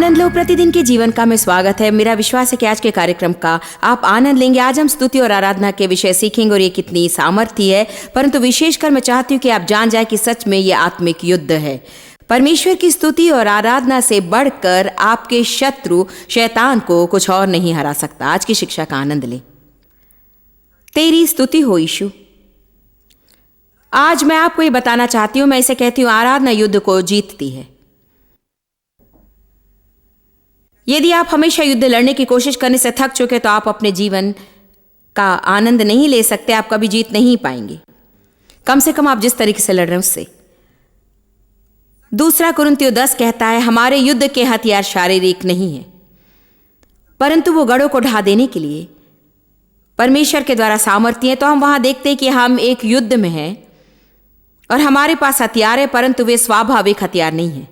आनंद लो प्रतिदिन के जीवन का में स्वागत है। मेरा विश्वास है कि आज के कार्यक्रम का आप आनंद लेंगे। आज हम स्तुति और आराधना के विषय सीखेंगे और ये कितनी सामर्थ्य है, परंतु विशेषकर मैं चाहती हूँ कि आप जान जाए कि सच में ये आत्मिक युद्ध है। परमेश्वर की स्तुति और आराधना से बढ़कर आपके शत्रु शैतान को कुछ और नहीं हरा सकता। आज की शिक्षा का आनंद लें। तेरी स्तुति हो यीशु। आज मैं आपको ये बताना चाहती हूँ, मैं इसे कहती हूँ आराधना युद्ध को जीतती है। यदि आप हमेशा युद्ध लड़ने की कोशिश करने से थक चुके तो आप अपने जीवन का आनंद नहीं ले सकते, आप कभी जीत नहीं पाएंगे। कम से कम आप जिस तरीके से लड़ रहे हैं उससे। दूसरा कुरिन्थियों 10 कहता है, हमारे युद्ध के हथियार शारीरिक नहीं है, परंतु वो गढ़ों को ढा देने के लिए परमेश्वर के द्वारा सामर्थ्य है। तो हम वहां देखते हैं कि हम एक युद्ध में हैं और हमारे पास हथियार है, परंतु वे स्वाभाविक हथियार नहीं है।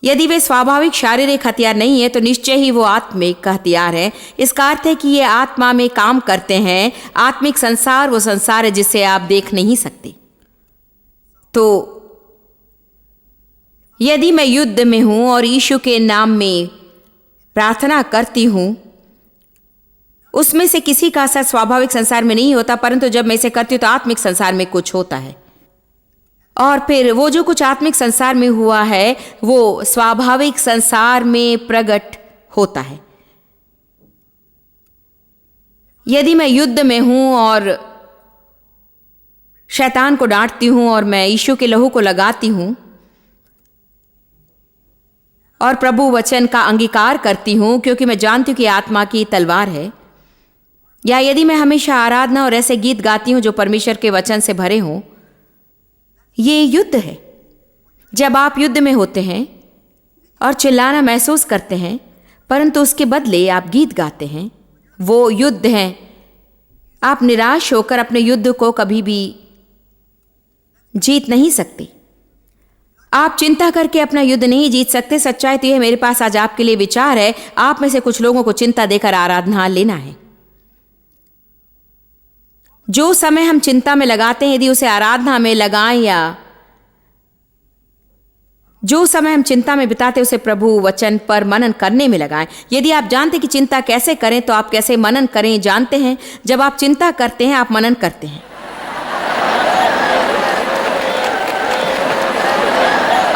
यदि वे स्वाभाविक शारीरिक हथियार नहीं है तो निश्चय ही वो आत्मिक हथियार है। इसका अर्थ है कि ये आत्मा में काम करते हैं। आत्मिक संसार वो संसार है जिसे आप देख नहीं सकते। तो यदि मैं युद्ध में हूं और यीशु के नाम में प्रार्थना करती हूं, उसमें से किसी का असर स्वाभाविक संसार में नहीं होता, परंतु जब मैं इसे करती हूं तो आत्मिक संसार में कुछ होता है। और फिर वो जो कुछ आत्मिक संसार में हुआ है वो स्वाभाविक संसार में प्रकट होता है। यदि मैं युद्ध में हूं और शैतान को डांटती हूं और मैं यीशु के लहू को लगाती हूं और प्रभु वचन का अंगीकार करती हूं, क्योंकि मैं जानती हूं कि आत्मा की तलवार है, या यदि मैं हमेशा आराधना और ऐसे गीत गाती हूं जो परमेश्वर के वचन से भरे हों, ये युद्ध है। जब आप युद्ध में होते हैं और चिल्लाना महसूस करते हैं, परंतु उसके बदले आप गीत गाते हैं, वो युद्ध है। आप निराश होकर अपने युद्ध को कभी भी जीत नहीं सकते। आप चिंता करके अपना युद्ध नहीं जीत सकते। सच्चाई तो यह है, मेरे पास आज आपके लिए विचार है। आप में से कुछ लोगों को चिंता देकर आराधना लेना है। जो समय हम चिंता में लगाते हैं, यदि उसे आराधना में लगाएं, या जो समय हम चिंता में बिताते उसे प्रभु वचन पर मनन करने में लगाएं। यदि आप जानते कि चिंता कैसे करें तो आप कैसे मनन करें जानते हैं। जब आप चिंता करते हैं आप मनन करते हैं।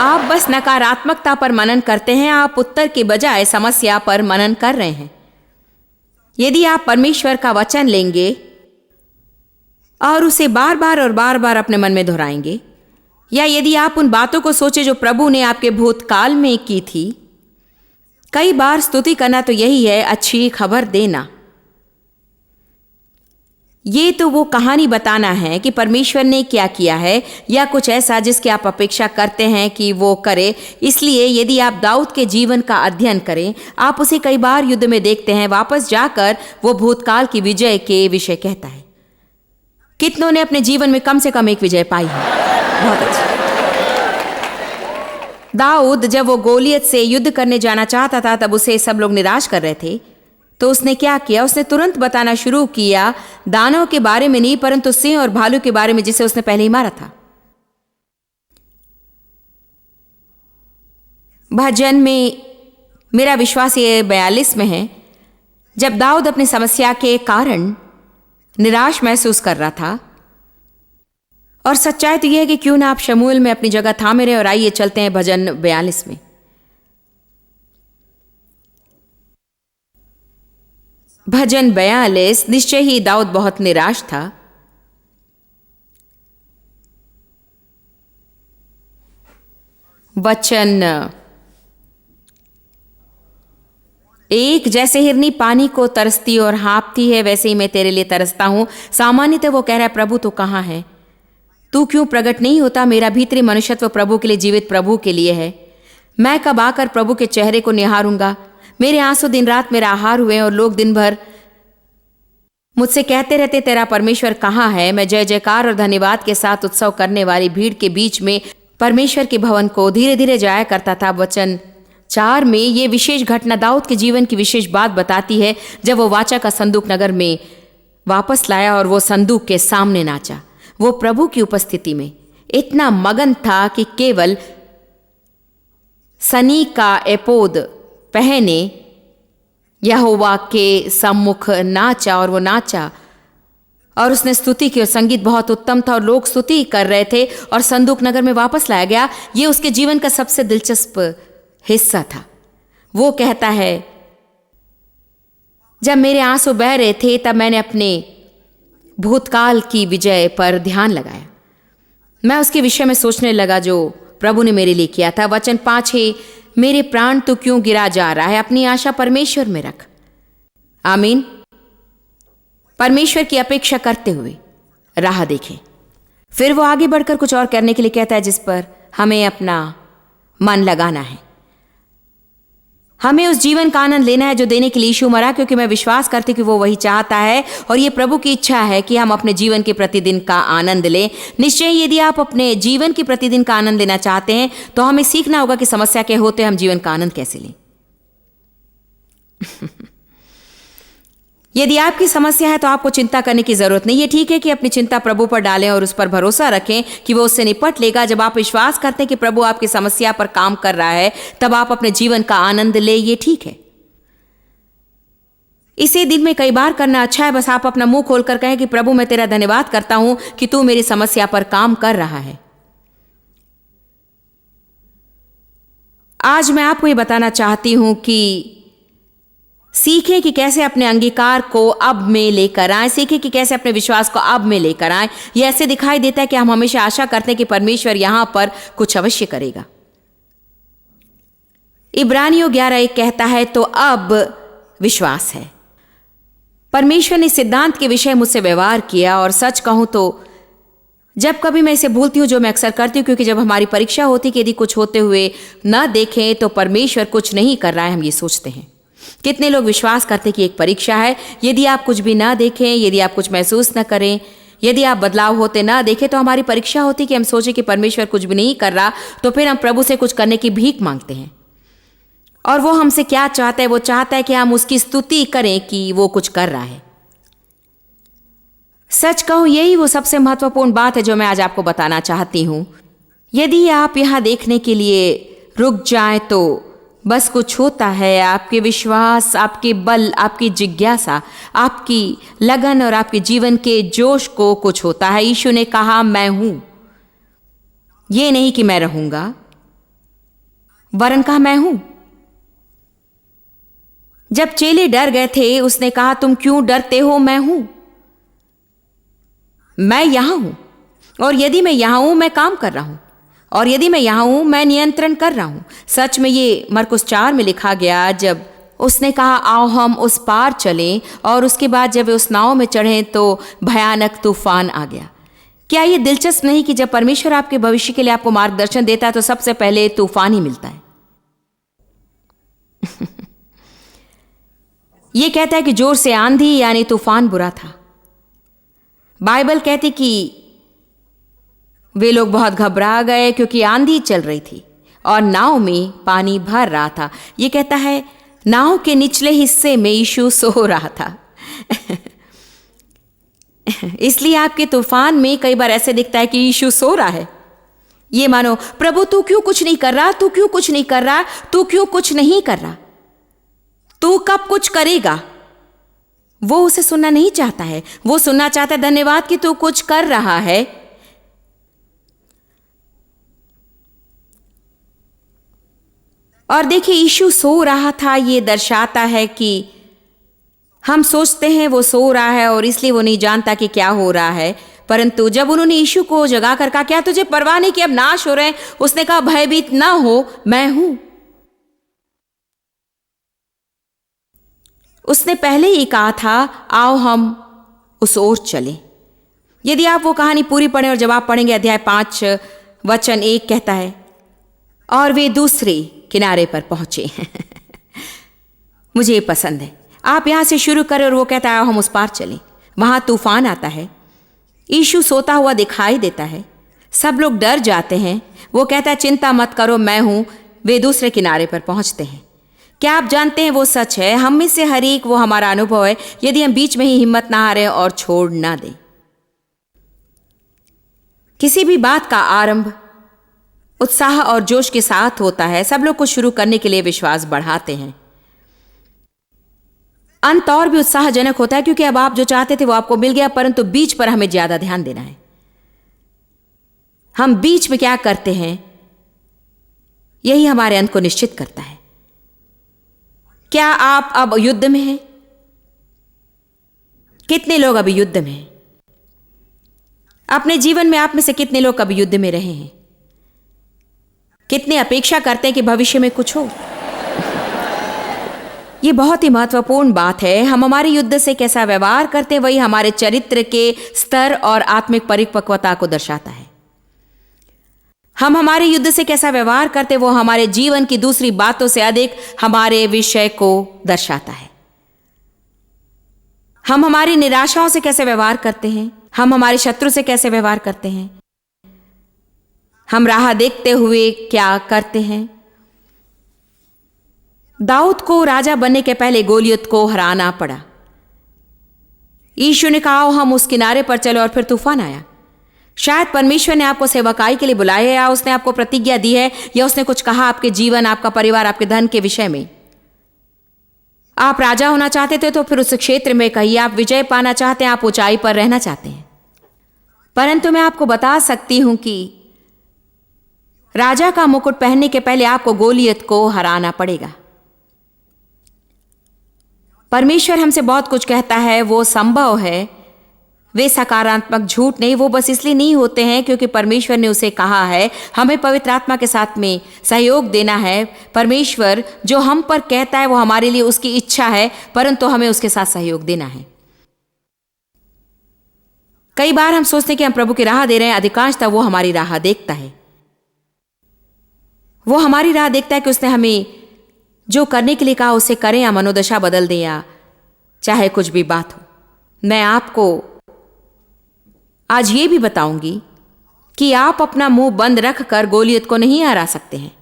आप बस नकारात्मकता पर मनन करते हैं, आप उत्तर के बजाय समस्या पर मनन कर रहे हैं। यदि आप परमेश्वर का वचन लेंगे और उसे बार बार अपने मन में दोहराएंगे, या यदि आप उन बातों को सोचे जो प्रभु ने आपके भूतकाल में की थी, कई बार स्तुति करना तो यही है, अच्छी खबर देना। ये तो वो कहानी बताना है कि परमेश्वर ने क्या किया है, या कुछ ऐसा जिसकी आप अपेक्षा करते हैं कि वो करे। इसलिए यदि आप दाऊद के जीवन का अध्ययन करें, आप उसे कई बार युद्ध में देखते हैं। वापस जाकर वो भूतकाल की विजय के विषय कहता है। कितनों ने अपने जीवन में कम से कम एक विजय पाई है? बहुत अच्छा। दाऊद जब वो गोलियत से युद्ध करने जाना चाहता था, तब उसे सब लोग निराश कर रहे थे। तो उसने क्या किया? उसने तुरंत बताना शुरू किया, दानों के बारे में नहीं, परंतु सिंह और भालू के बारे में, जिसे उसने पहले ही मारा था। भजन में मेरा विश्वास ये 42 में है, जब दाऊद अपनी समस्या के कारण निराश महसूस कर रहा था। और सच्चाई तो यह है कि क्यों ना आप शमूएल में अपनी जगह थामे रहे। और आइए चलते हैं भजन 42 में। भजन 42। निश्चय ही दाऊद बहुत निराश था। वचन 1, जैसे हिरनी पानी को तरसती और हाँफती है, वैसे ही मैं तेरे लिए तरसता हूं। सामान्यतः वो कह रहा है, प्रभु तू कहाँ है? तू क्यों प्रकट नहीं होता? मेरा भीतरी मनुष्यत्व प्रभु के लिए, जीवित प्रभु के लिए है। मैं कब आकर प्रभु के चेहरे को निहारूंगा? मेरे आंसू दिन रात मेरा आहार हुए और लोग दिन भर मुझसे कहते रहते, तेरा परमेश्वर कहाँ है? मैं जय जयकार और धन्यवाद के साथ उत्सव करने वाली भीड़ के बीच में परमेश्वर के भवन को धीरे धीरे जाया करता था। वचन 4 में ये विशेष घटना दाऊद के जीवन की विशेष बात बताती है, जब वो वाचा का संदूक नगर में वापस लाया और वो संदूक के सामने नाचा। वो प्रभु की उपस्थिति में इतना मगन था कि केवल सनी का एपोद पहने यहोवा के सम्मुख नाचा, और वो नाचा और उसने स्तुति की और संगीत बहुत उत्तम था और लोग स्तुति कर रहे थे और संदूक नगर में वापस लाया गया। ये उसके जीवन का सबसे दिलचस्प हिस्सा था। वो कहता है, जब मेरे आंसू बह रहे थे तब मैंने अपने भूतकाल की विजय पर ध्यान लगाया। मैं उसके विषय में सोचने लगा जो प्रभु ने मेरे लिए किया था। वचन 5 है, मेरे प्राण तो क्यों गिरा जा रहा है, अपनी आशा परमेश्वर में रख। आमीन। परमेश्वर की अपेक्षा करते हुए राह देखें। फिर वो आगे बढ़कर कुछ और करने के लिए कहता है जिस पर हमें अपना मन लगाना है। हमें उस जीवन का आनंद लेना है जो देने के लिए यीशु मरा, क्योंकि मैं विश्वास करती हूं कि वो वही चाहता है और ये प्रभु की इच्छा है कि हम अपने जीवन के प्रतिदिन का आनंद लें। निश्चय यदि आप अपने जीवन के प्रतिदिन का आनंद लेना चाहते हैं तो हमें सीखना होगा कि समस्या के होते हम जीवन का आनंद कैसे लें। यदि आपकी समस्या है तो आपको चिंता करने की जरूरत नहीं। ये ठीक है कि अपनी चिंता प्रभु पर डालें और उस पर भरोसा रखें कि वो उससे निपट लेगा। जब आप विश्वास करते हैं कि प्रभु आपकी समस्या पर काम कर रहा है तब आप अपने जीवन का आनंद ले। ये ठीक है। इसे दिन में कई बार करना अच्छा है। बस आप अपना मुंह खोलकर कहें कि प्रभु मैं तेरा धन्यवाद करता हूं कि तू मेरी समस्या पर काम कर रहा है। आज मैं आपको ये बताना चाहती हूं कि सीखें कि कैसे अपने अंगीकार को अब में लेकर आएं। सीखें कि कैसे अपने विश्वास को अब में लेकर आएं। यह ऐसे दिखाई देता है कि हम हमेशा आशा करते हैं कि परमेश्वर यहां पर कुछ अवश्य करेगा। इब्रानियों 11:1 कहता है, तो अब विश्वास है। परमेश्वर ने सिद्धांत के विषय मुझसे व्यवहार किया और सच कहूं तो जब कभी मैं इसे भूलती हूं, जो मैं अक्सर करती हूं, क्योंकि जब हमारी परीक्षा होती कि यदि कुछ होते हुए न देखें तो परमेश्वर कुछ नहीं कर रहा है, हम ये सोचते हैं। कितने लोग विश्वास करते कि एक परीक्षा है, यदि आप कुछ भी ना देखें, यदि आप कुछ महसूस न करें, यदि आप बदलाव होते ना देखें तो हमारी परीक्षा होती कि हम सोचें कि परमेश्वर कुछ भी नहीं कर रहा, तो फिर हम प्रभु से कुछ करने की भीख मांगते हैं। और वो हमसे क्या चाहता है? वो चाहता है कि हम उसकी स्तुति करें कि वो कुछ कर रहा है। सच कहूं, यही वो सबसे महत्वपूर्ण बात है जो मैं आज आपको बताना चाहती हूं। यदि आप यहां देखने के लिए रुक जाएं तो बस कुछ होता है। आपके विश्वास, आपके बल, आपकी जिज्ञासा, आपकी लगन और आपके जीवन के जोश को कुछ होता है। यीशु ने कहा, मैं हूं। ये नहीं कि मैं रहूंगा, वरन कहा मैं हूं। जब चेले डर गए थे उसने कहा, तुम क्यों डरते हो? मैं हूं, मैं यहां हूं। और यदि मैं यहां हूं, मैं काम कर रहा हूं। और यदि मैं यहां हूं, मैं नियंत्रण कर रहा हूं। सच में ये मरकुस 4 में लिखा गया, जब उसने कहा आओ हम उस पार चलें, और उसके बाद जब वे उस नाव में चढ़े तो भयानक तूफान आ गया। क्या ये दिलचस्प नहीं कि जब परमेश्वर आपके भविष्य के लिए आपको मार्गदर्शन देता है तो सबसे पहले तूफान ही मिलता है। ये कहता है कि जोर से आंधी यानी तूफान बुरा था। बाइबल कहती कि वे लोग बहुत घबरा गए क्योंकि आंधी चल रही थी और नाव में पानी भर रहा था। ये कहता है नाव के निचले हिस्से में यीशु सो रहा था। इसलिए आपके तूफान में कई बार ऐसे दिखता है कि यीशु सो रहा है। ये मानो, प्रभु तू क्यों कुछ नहीं कर रहा, तू क्यों कुछ नहीं कर रहा, तू क्यों कुछ नहीं कर रहा, तू कब कुछ करेगा। वो उसे सुनना नहीं चाहता है। वो सुनना चाहता है धन्यवाद कि तू कुछ कर रहा है। और देखिए, यीशु सो रहा था। ये दर्शाता है कि हम सोचते हैं वो सो रहा है और इसलिए वो नहीं जानता कि क्या हो रहा है। परंतु जब उन्होंने यीशु को जगा कर कहा, क्या तुझे परवाह नहीं कि अब नाश हो रहे हैं? उसने कहा, भयभीत ना हो, मैं हूं। उसने पहले ही कहा था, आओ हम उस ओर चलें। यदि आप वो कहानी पूरी पढ़ें और जब आप पढ़ेंगे अध्याय 5 वचन 1 कहता है, और वे दूसरे किनारे पर पहुंचे। मुझे ये पसंद है। आप यहां से शुरू करें और वो कहता है हम उस पार चलें। वहां तूफान आता है, यीशु सोता हुआ दिखाई देता है, सब लोग डर जाते हैं। वो कहता है चिंता मत करो, मैं हूं। वे दूसरे किनारे पर पहुंचते हैं। क्या आप जानते हैं वो सच है? हम में से हर एक, वो हमारा अनुभव है, यदि हम बीच में ही हिम्मत ना हारें और छोड़ ना दें। किसी भी बात का आरंभ उत्साह और जोश के साथ होता है। सब लोग कुछ शुरू करने के लिए विश्वास बढ़ाते हैं। अंत और भी उत्साहजनक होता है, क्योंकि अब आप जो चाहते थे वो आपको मिल गया, परंतु बीच पर हमें ज्यादा ध्यान देना है। हम बीच में क्या करते हैं, यही हमारे अंत को निश्चित करता है। क्या आप अब युद्ध में हैं? कितने लोग अभी युद्ध में हैं? अपने जीवन में आप में से कितने लोग कभी युद्ध में रहे हैं? कितने अपेक्षा करते हैं कि भविष्य में कुछ हो? यह बहुत ही महत्वपूर्ण बात है। हम हमारे युद्ध से कैसा व्यवहार करते हैं वही हमारे चरित्र के स्तर और आत्मिक परिपक्वता को दर्शाता है। हम हमारे युद्ध से कैसा व्यवहार करते हैं वो हमारे जीवन की दूसरी बातों से अधिक हमारे विषय को दर्शाता है। हम हमारी निराशाओं से कैसे व्यवहार करते हैं, हम हमारे शत्रु से कैसे व्यवहार करते हैं, हम राह देखते हुए क्या करते हैं। दाऊद को राजा बनने के पहले गोलियत को हराना पड़ा। यीशु ने कहा हम उस किनारे पर चले और फिर तूफान आया। शायद परमेश्वर ने आपको सेवकाई के लिए बुलाया है, या उसने आपको प्रतिज्ञा दी है, या उसने कुछ कहा आपके जीवन, आपका परिवार, आपके धन के विषय में। आप राजा होना चाहते थे तो फिर उस क्षेत्र में कहिए। आप विजय पाना चाहते हैं, आप ऊंचाई पर रहना चाहते हैं। परंतु मैं आपको बता सकती हूं कि राजा का मुकुट पहनने के पहले आपको गोलियत को हराना पड़ेगा। परमेश्वर हमसे बहुत कुछ कहता है, वो संभव है। वे सकारात्मक झूठ नहीं, वो बस इसलिए नहीं होते हैं क्योंकि परमेश्वर ने उसे कहा है। हमें पवित्र आत्मा के साथ में सहयोग देना है। परमेश्वर जो हम पर कहता है वो हमारे लिए उसकी इच्छा है, परंतु हमें उसके साथ सहयोग देना है। कई बार हम सोचते हैं कि हम प्रभु की राह दे रहे हैं, अधिकांशतः वो हमारी राह देखता है। वो हमारी राह देखता है कि उसने हमें जो करने के लिए कहा उसे करें, या मनोदशा बदल दें, या चाहे कुछ भी बात हो। मैं आपको आज ये भी बताऊंगी कि आप अपना मुंह बंद रखकर गोलियत को नहीं हरा सकते हैं।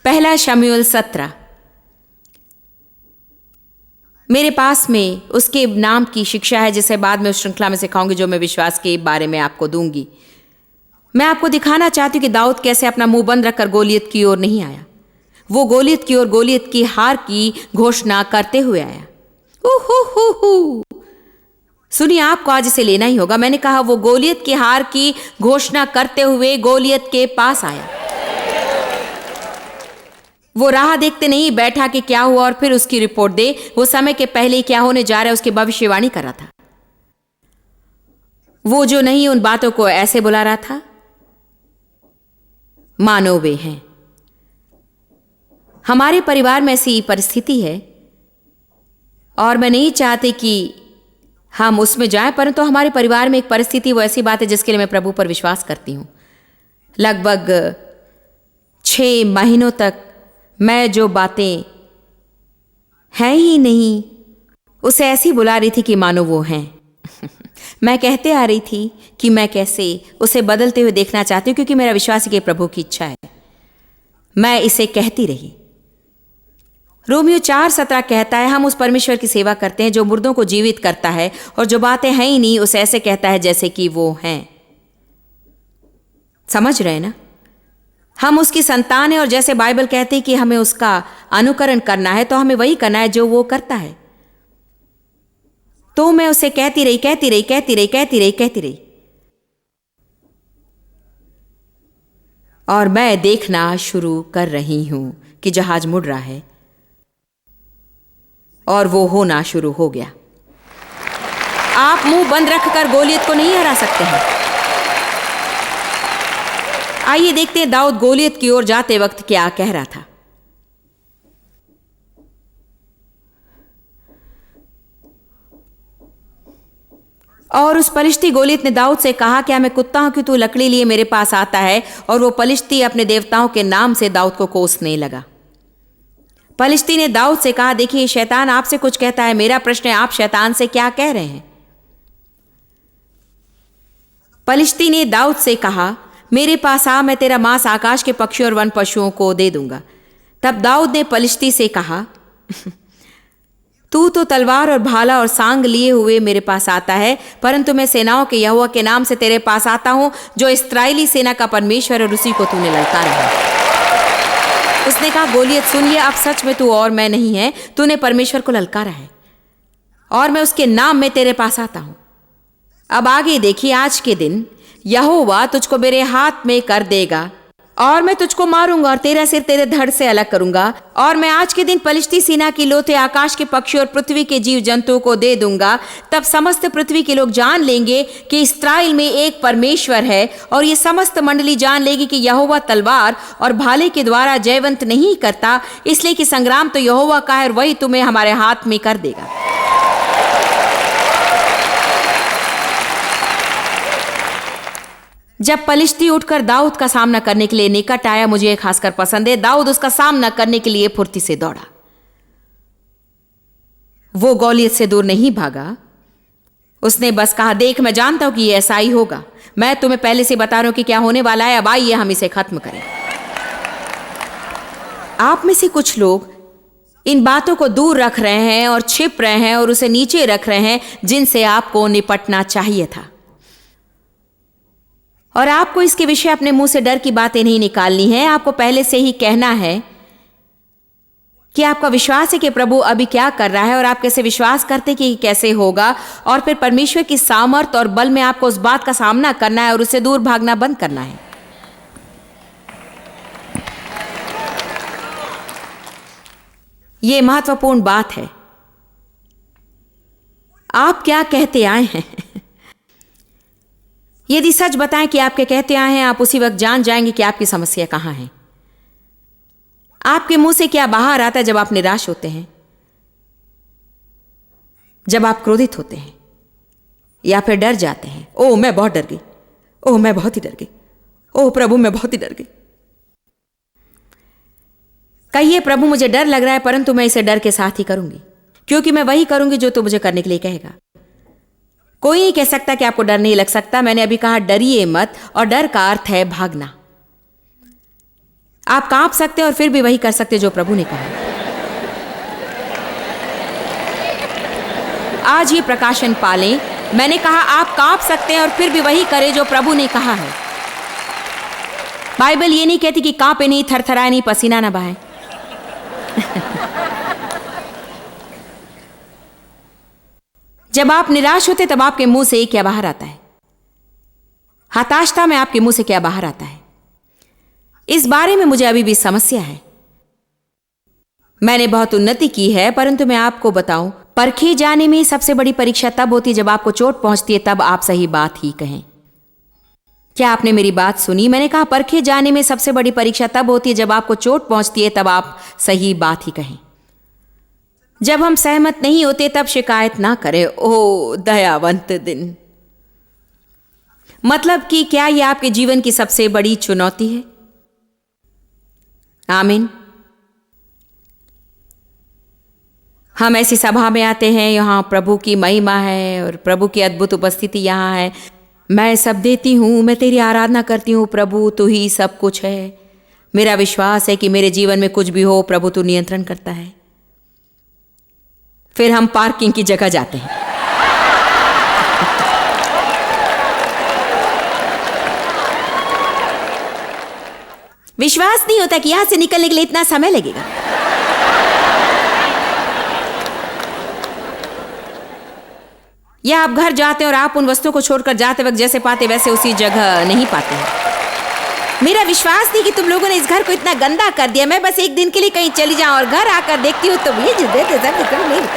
पहला शमूएल 17। मेरे पास में उसके नाम की शिक्षा है जिसे बाद में उस श्रृंखला में सिखाऊंगी जो मैं विश्वास के बारे में आपको दूंगी। मैं आपको दिखाना चाहती हूं कि दाऊद कैसे अपना मुंह बंद रखकर गोलियत की ओर नहीं आया। वो गोलियत की ओर गोलियत की हार की घोषणा करते हुए आया। सुनिए, आपको आज इसे लेना ही होगा। मैंने कहा वो गोलियत की हार की घोषणा करते हुए गोलियत के पास आया। वो राह देखते नहीं बैठा कि क्या हुआ और फिर उसकी रिपोर्ट दे। वो समय के पहले क्या होने जा रहा है उसकी भविष्यवाणी कर रहा था। वो जो नहीं उन बातों को ऐसे बुला रहा था मानो वे हैं। हमारे परिवार में ऐसी परिस्थिति है और मैं नहीं चाहती कि हम उसमें जाएं, परंतु हमारे परिवार में एक परिस्थिति वो ऐसी बात है जिसके लिए मैं प्रभु पर विश्वास करती हूं। लगभग 6 महीनों तक मैं जो बातें हैं ही नहीं उसे ऐसी बुला रही थी कि मानो वो हैं। मैं कहते आ रही थी कि मैं कैसे उसे बदलते हुए देखना चाहती हूं, क्योंकि मेरा विश्वास के प्रभु की इच्छा है। मैं इसे कहती रही। रोमियो 4:17 कहता है हम उस परमेश्वर की सेवा करते हैं जो मुर्दों को जीवित करता है और जो बातें हैं ही नहीं उसे ऐसे कहता है जैसे कि वो हैं। समझ रहे हैं ना? हम उसकी संतान है और जैसे बाइबल कहती है कि हमें उसका अनुकरण करना है तो हमें वही करना है जो वो करता है। तो मैं उसे कहती रही और मैं देखना शुरू कर रही हूं कि जहाज मुड़ रहा है और वो होना शुरू हो गया। आप मुंह बंद रखकर गोलियत को नहीं हरा सकते हैं। आइए देखते हैं दाऊद गोलियत की ओर जाते वक्त क्या कह रहा था। और उस पलिश्ती गोलियत ने दाऊद से कहा क्या मैं कुत्ता हूं कि तू लकड़ी लिए मेरे पास आता है? और वो पलिश्ती अपने देवताओं के नाम से दाऊद को कोसने लगा। पलिश्ती ने दाऊद से कहा देखिए शैतान आपसे कुछ कहता है, मेरा प्रश्न है आप शैतान से क्या कह रहे हैं? पलिश्ती ने दाऊद से कहा मेरे पास आ, मैं तेरा मांस आकाश के पक्षियों और वन पशुओं को दे दूंगा। तब दाऊद ने पलिश्ती से कहा तू तो तलवार और भाला और सांग लिए हुए मेरे पास आता है, परंतु मैं सेनाओं के यहोवा के नाम से तेरे पास आता हूं, जो इस्राएली सेना का परमेश्वर और उसी को तूने ललकारा है। उसने कहा, गोलियत सुन लिया, अब सच में तू और मैं नहीं है, तूने परमेश्वर को ललकारा है और मैं उसके नाम में तेरे पास आता हूं। अब आगे देखिए, आज के दिन यहोवा तुझको मेरे हाथ में कर देगा और मैं तुझको मारूंगा और तेरा सिर तेरे धड़ से अलग करूंगा। और मैं आज के दिन पलिश्ती सेना की लोथे आकाश के पक्षी और पृथ्वी के जीव जंतुओं को दे दूंगा। तब समस्त पृथ्वी के लोग जान लेंगे कि इस्राएल में एक परमेश्वर है, और ये समस्त मंडली जान लेगी कि यहोवा तलवार और भाले के द्वारा जयवंत नहीं करता, इसलिए कि संग्राम तो यहोवा का है और वही तुम्हें हमारे हाथ में कर देगा। जब पलिश्ती उठकर दाऊद का सामना करने के लिए निकट आया, मुझे खासकर पसंद है, दाऊद उसका सामना करने के लिए फुर्ती से दौड़ा। वो गोलियत से दूर नहीं भागा। उसने बस कहा, देख मैं जानता हूं कि ये ऐसा ही होगा, मैं तुम्हें पहले से बता रहा हूं कि क्या होने वाला है, अब आइए हम इसे खत्म करें। आप में से कुछ लोग इन बातों को दूर रख रहे हैं और छिप रहे हैं और उसे नीचे रख रहे हैं जिनसे आपको निपटना चाहिए था। और आपको इसके विषय अपने मुंह से डर की बातें नहीं निकालनी है। आपको पहले से ही कहना है कि आपका विश्वास है कि प्रभु अभी क्या कर रहा है और आप कैसे विश्वास करते कि कैसे होगा, और फिर परमेश्वर की सामर्थ और बल में आपको उस बात का सामना करना है और उससे दूर भागना बंद करना है। यह महत्वपूर्ण बात है। आप क्या कहते आए हैं? यदि सच बताएं कि आपके कहते आए हैं, आप उसी वक्त जान जाएंगे कि आपकी समस्या कहां है। आपके मुंह से क्या बाहर आता है जब आप निराश होते हैं, जब आप क्रोधित होते हैं या फिर डर जाते हैं? ओह मैं बहुत डर गई, ओह मैं बहुत ही डर गई, ओह प्रभु मैं बहुत ही डर गई। कहिए, प्रभु मुझे डर लग रहा है, परंतु मैं इसे डर के साथ ही करूंगी, क्योंकि मैं वही करूंगी जो तू मुझे करने के लिए कहेगा। कोई नहीं कह सकता कि आपको डर नहीं लग सकता। मैंने अभी कहा डरिए मत, और डर का अर्थ है भागना। आप कांप सकते हैं और फिर भी वही कर सकते जो प्रभु ने कहा। आज ये प्रकाशन पालें। मैंने कहा आप कांप सकते हैं और फिर भी वही करें जो प्रभु ने कहा है। बाइबल ये नहीं कहती कि कांपे नहीं, थरथराए नहीं, पसीना ना बहाए। जब आप निराश होते तब आपके मुंह से क्या बाहर आता है? हताशता में आपके मुंह से क्या बाहर आता है? इस बारे में मुझे अभी भी समस्या है। मैंने बहुत उन्नति की है, परंतु मैं आपको बताऊं, परखे जाने में सबसे बड़ी परीक्षा तब होती है जब आपको चोट पहुंचती है, तब आप सही बात ही कहें। क्या आपने मेरी बात सुनी? मैंने कहा परखे जाने में सबसे बड़ी परीक्षा तब होती है जब आपको चोट पहुंचती है, तब आप सही बात ही कहें। जब हम सहमत नहीं होते तब शिकायत ना करें। ओ दयावंत दिन। मतलब कि क्या यह आपके जीवन की सबसे बड़ी चुनौती है? आमीन। हम ऐसी सभा में आते हैं, यहाँ प्रभु की महिमा है और प्रभु की अद्भुत उपस्थिति यहाँ है। मैं सब देती हूँ, मैं तेरी आराधना करती हूँ प्रभु, तू ही सब कुछ है। मेरा विश्वास है कि मेरे जीवन में कुछ भी हो प्रभु तू नियंत्रण करता है। फिर हम पार्किंग की जगह जाते हैं। विश्वास नहीं होता कि यहां से निकलने के लिए इतना समय लगेगा। या आप घर जाते हैं और आप उन वस्तुओं को छोड़कर जाते वक्त जैसे पाते वैसे उसी जगह नहीं पाते हैं। मेरा विश्वास नहीं कि तुम लोगों ने इस घर को इतना गंदा कर दिया। मैं बस एक दिन के लिए कहीं चली जाऊं और घर आकर देखती हूँ तो ये नहीं।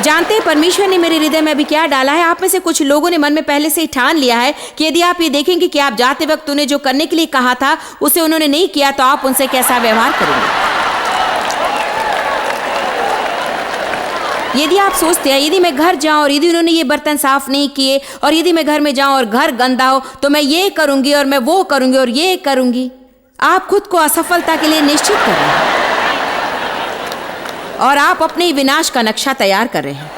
जानते हैं परमेश्वर ने मेरे हृदय में अभी क्या डाला है? आप में से कुछ लोगों ने मन में पहले से ही ठान लिया है कि यदि आप ये देखेंगे कि आप जाते वक्त उन्हें जो करने के लिए कहा था उसे उन्होंने नहीं किया, तो आप उनसे कैसा व्यवहार करेंगे। यदि आप सोचते हैं यदि मैं घर जाऊं और यदि उन्होंने ये बर्तन साफ नहीं किए और यदि मैं घर में जाऊं और घर गंदा हो तो मैं ये करूंगी और मैं वो करूंगी और ये करूंगी, आप खुद को असफलता के लिए निश्चित कर रहे हैं और आप अपने विनाश का नक्शा तैयार कर रहे हैं।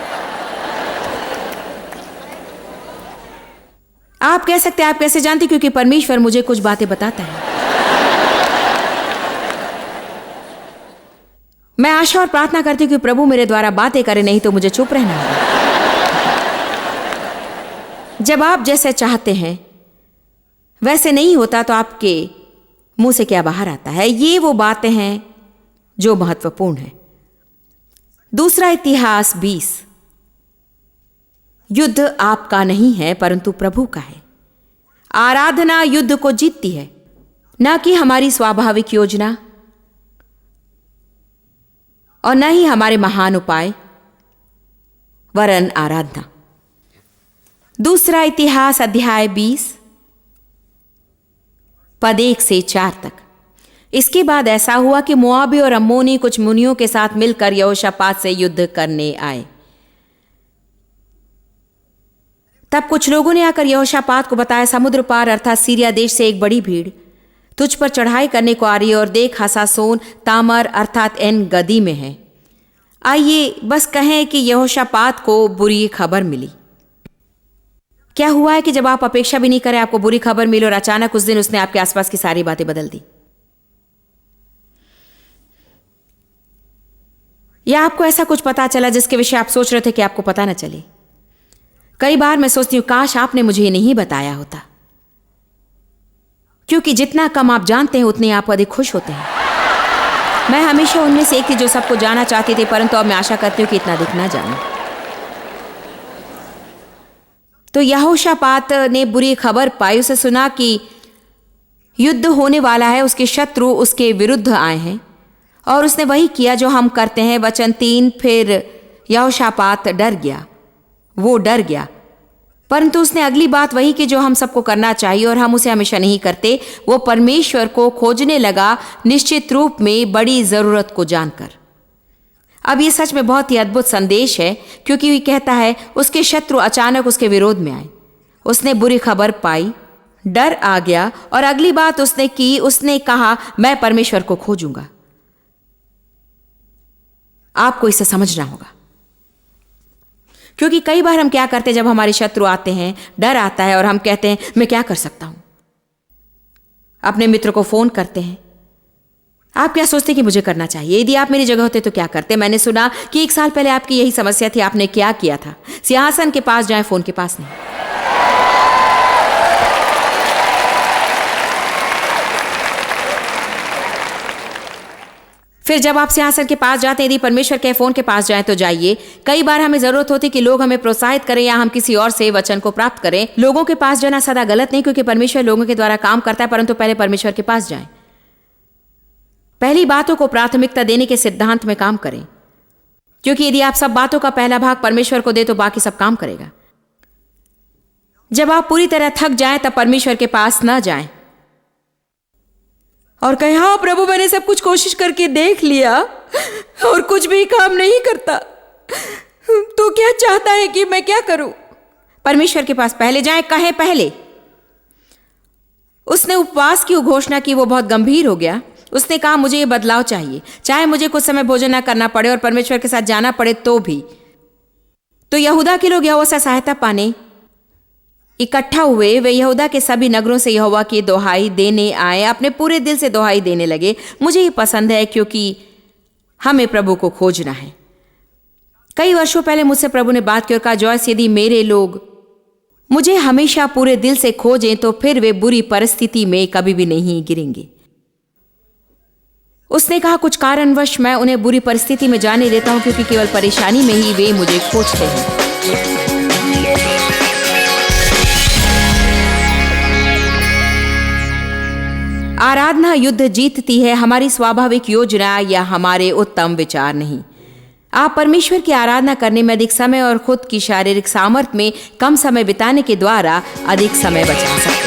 आप कह सकते हैं आप कैसे जानते? क्योंकि परमेश्वर मुझे कुछ बातें बताता है। मैं आशा और प्रार्थना करती हूँ कि प्रभु मेरे द्वारा बातें करे, नहीं तो मुझे चुप रहना होगा। जब आप जैसे चाहते हैं वैसे नहीं होता तो आपके मुंह से क्या बाहर आता है? ये वो बातें हैं जो महत्वपूर्ण है। दूसरा इतिहास 20। युद्ध आपका नहीं है परंतु प्रभु का है। आराधना युद्ध को जीतती है, न कि हमारी स्वाभाविक योजना और न ही हमारे महान उपाय, वरन आराधना। दूसरा इतिहास अध्याय 20 पद 1 से 4 तक। इसके बाद ऐसा हुआ कि मोआबी और अम्मोनी कुछ मुनियों के साथ मिलकर यहोशापात से युद्ध करने आए। तब कुछ लोगों ने आकर यहोशापात को बताया, समुद्र पार अर्थात सीरिया देश से एक बड़ी भीड़ तुझ पर चढ़ाई करने को आ रही है, और देख हसासोन तामर अर्थात एन गदी में है। आइए बस कहें कि यहोशापात को बुरी खबर मिली। क्या हुआ है कि जब आप अपेक्षा भी नहीं करें आपको बुरी खबर मिली, और अचानक उस दिन उसने आपके आसपास की सारी बातें बदल दी। या आपको ऐसा कुछ पता चला जिसके विषय आप सोच रहे थे कि आपको पता न चले। कई बार मैं सोचती हूं काश आपने मुझे ये नहीं बताया होता, क्योंकि जितना कम आप जानते हैं उतने आप अधिक खुश होते हैं। मैं हमेशा उनमें से एक थी जो सबको जाना चाहती थी, परंतु अब मैं आशा करती हूं कि इतना अधिक ना जानूं। तो यहोशापात ने बुरी खबर पाई। उसे सुना कि युद्ध होने वाला है, उसके शत्रु उसके विरुद्ध आए हैं, और उसने वही किया जो हम करते हैं। वचन 3। फिर यहोशापात डर गया, वो डर गया, परंतु उसने अगली बात वही की जो हम सबको करना चाहिए और हम उसे हमेशा नहीं करते। वो परमेश्वर को खोजने लगा, निश्चित रूप में बड़ी जरूरत को जानकर। अब ये सच में बहुत ही अद्भुत संदेश है, क्योंकि वो कहता है उसके शत्रु अचानक उसके विरोध में आए। उसने बुरी खबर पाई, डर आ गया, और अगली बात उसने की, उसने कहा मैं परमेश्वर को खोजूंगा। आपको इसे समझना होगा, क्योंकि कई बार हम क्या करते हैं, जब हमारे शत्रु आते हैं, डर आता है और हम कहते हैं मैं क्या कर सकता हूं। अपने मित्र को फोन करते हैं, आप क्या सोचते कि मुझे करना चाहिए? यदि आप मेरी जगह होते तो क्या करते? मैंने सुना कि 1 साल पहले आपकी यही समस्या थी, आपने क्या किया था? सिंहासन के पास जाएं, फोन के पास नहीं। फिर जब आप सिंहासन के पास जाते हैं, यदि परमेश्वर के फोन के पास जाएं तो जाइए। कई बार हमें जरूरत होती कि लोग हमें प्रोत्साहित करें या हम किसी और से वचन को प्राप्त करें। लोगों के पास जाना सदा गलत नहीं, क्योंकि परमेश्वर लोगों के द्वारा काम करता है, परंतु पहले परमेश्वर के पास जाएं। पहली बातों को प्राथमिकता देने के सिद्धांत में काम करें, क्योंकि यदि आप सब बातों का पहला भाग परमेश्वर को दे तो बाकी सब काम करेगा। जब आप पूरी तरह थक जाएं तब परमेश्वर के पास न जाएं और कहें हाँ प्रभु मैंने सब कुछ कोशिश करके देख लिया और कुछ भी काम नहीं करता, तो क्या चाहता है कि मैं क्या करूं? परमेश्वर के पास पहले जाएं। कहें पहले। उसने उपवास की घोषणा की, वो बहुत गंभीर हो गया। उसने कहा मुझे ये बदलाव चाहिए, चाहे मुझे कुछ समय भोजन न करना पड़े और परमेश्वर के साथ जाना पड़े तो भी। तो यहूदा के लोग यहोवा से सहायता पाने इकट्ठा हुए। वे यहूदा के सभी नगरों से यहोवा की दोहाई देने आए, अपने पूरे दिल से दोहाई देने लगे। मुझे ये पसंद है क्योंकि हमें प्रभु को खोजना है। कई वर्षों पहले मुझसे प्रभु ने बात की और कहा जॉयस यदि मेरे लोग मुझे हमेशा पूरे दिल से खोजें तो फिर वे बुरी परिस्थिति में कभी भी नहीं गिरेंगे। उसने कहा कुछ कारणवश मैं उन्हें बुरी परिस्थिति में जाने देता हूं, क्योंकि केवल परेशानी में ही वे मुझे खोजते हैं। आराधना युद्ध जीतती है, हमारी स्वाभाविक योजना या हमारे उत्तम विचार नहीं। आप परमेश्वर की आराधना करने में अधिक समय और खुद की शारीरिक सामर्थ्य में कम समय बिताने के द्वारा अधिक समय बचा सकते हैं।